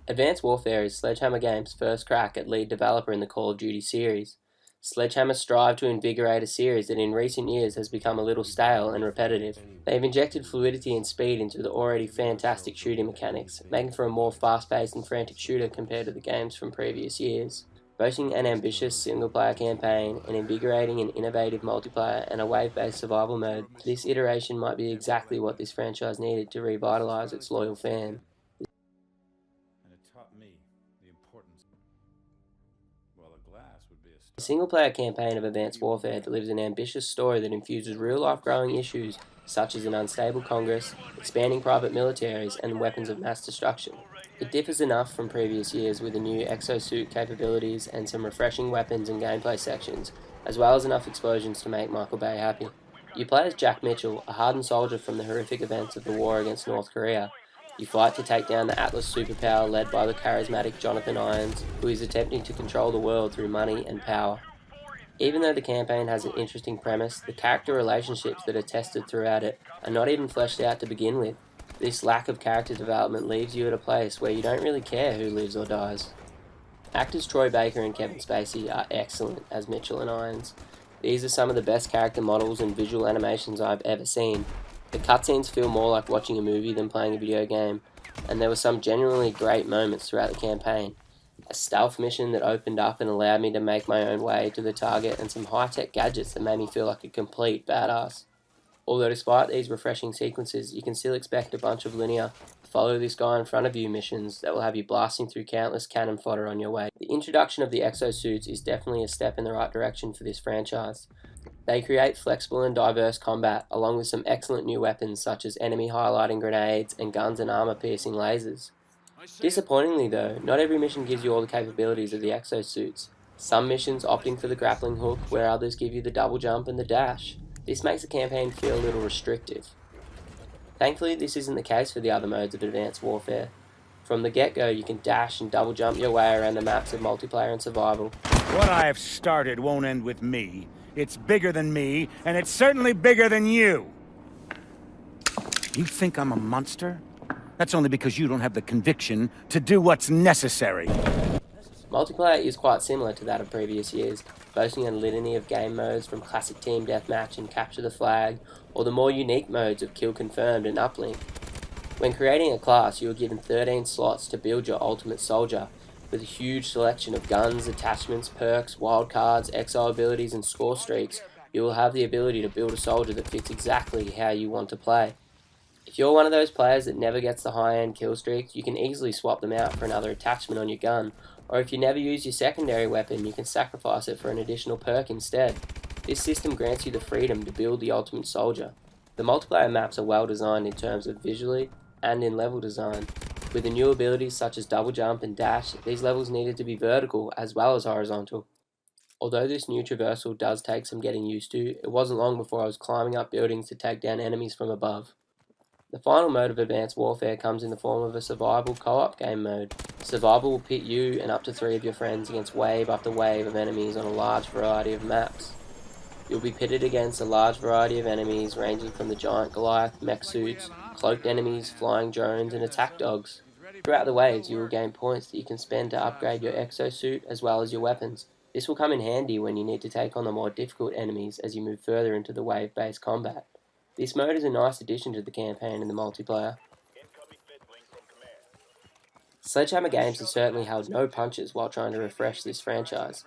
Advanced Warfare is Sledgehammer Games' first crack at lead developer in the Call of Duty series. Sledgehammer strive to invigorate a series that in recent years has become a little stale and repetitive. They've injected fluidity and speed into the already fantastic shooting mechanics, making for a more fast-paced and frantic shooter compared to the games from previous years. Boasting an ambitious single-player campaign, an invigorating and innovative multiplayer, and a wave-based survival mode, this iteration might be exactly what this franchise needed to revitalize its loyal fan. The single-player campaign of Advanced Warfare delivers an ambitious story that infuses real-life growing issues such as an unstable Congress, expanding private militaries, and weapons of mass destruction. It differs enough from previous years with the new exosuit capabilities and some refreshing weapons and gameplay sections, as well as enough explosions to make Michael Bay happy. You play as Jack Mitchell, a hardened soldier from the horrific events of the war against North Korea. You fight to take down the Atlas superpower led by the charismatic Jonathan Irons, who is attempting to control the world through money and power. Even though the campaign has an interesting premise, the character relationships that are tested throughout it are not even fleshed out to begin with. This lack of character development leaves you at a place where you don't really care who lives or dies. Actors Troy Baker and Kevin Spacey are excellent as Mitchell and Irons. These are some of the best character models and visual animations I've ever seen. The cutscenes feel more like watching a movie than playing a video game, and there were some genuinely great moments throughout the campaign. A stealth mission that opened up and allowed me to make my own way to the target, and some high-tech gadgets that made me feel like a complete badass. Although despite these refreshing sequences, you can still expect a bunch of linear, follow this guy in front of you missions that will have you blasting through countless cannon fodder on your way. The introduction of the exosuits is definitely a step in the right direction for this franchise. They create flexible and diverse combat, along with some excellent new weapons such as enemy highlighting grenades and guns and armor piercing lasers. Disappointingly though, not every mission gives you all the capabilities of the exosuits. Some missions opting for the grappling hook, where others give you the double jump and the dash. This makes the campaign feel a little restrictive. Thankfully, this isn't the case for the other modes of Advanced Warfare. From the get-go, you can dash and double jump your way around the maps of multiplayer and survival. What I have started won't end with me. It's bigger than me, and it's certainly bigger than you. You think I'm a monster? That's only because you don't have the conviction to do what's necessary. Multiplayer is quite similar to that of previous years, boasting a litany of game modes from classic team deathmatch and capture the flag, or the more unique modes of kill confirmed and uplink. When creating a class, you are given 13 slots to build your ultimate soldier, with a huge selection of guns, attachments, perks, wildcards, exile abilities, and score streaks. You will have the ability to build a soldier that fits exactly how you want to play. If you're one of those players that never gets the high-end kill streaks, you can easily swap them out for another attachment on your gun, or if you never use your secondary weapon, you can sacrifice it for an additional perk instead. This system grants you the freedom to build the ultimate soldier. The multiplayer maps are well designed in terms of visually and in level design. With the new abilities such as double jump and dash, these levels needed to be vertical as well as horizontal. Although this new traversal does take some getting used to, it wasn't long before I was climbing up buildings to take down enemies from above. The final mode of Advanced Warfare comes in the form of a survival co-op game mode. Survival will pit you and up to 3 of your friends against wave after wave of enemies on a large variety of maps. You'll be pitted against a large variety of enemies ranging from the giant Goliath mech suits, cloaked enemies, flying drones, and attack dogs. Throughout the waves, you will gain points that you can spend to upgrade your exosuit as well as your weapons. This will come in handy when you need to take on the more difficult enemies as you move further into the wave-based combat. This mode is a nice addition to the campaign and the multiplayer. Sledgehammer Games has certainly held no punches while trying to refresh this franchise.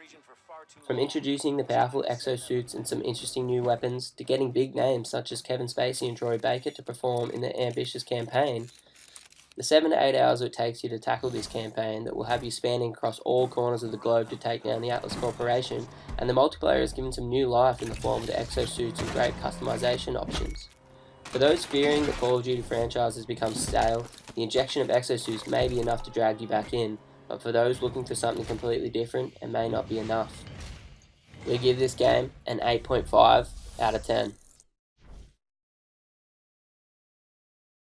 From introducing the powerful exosuits and some interesting new weapons, to getting big names such as Kevin Spacey and Troy Baker to perform in the ambitious campaign, the 7 to 8 hours it takes you to tackle this campaign that will have you spanning across all corners of the globe to take down the Atlas Corporation, and the multiplayer is given some new life in the form of the exosuits and great customization options. For those fearing the Call of Duty franchise has become stale, the injection of exosuits may be enough to drag you back in, but for those looking for something completely different, it may not be enough. We give this game an 8.5 out of 10.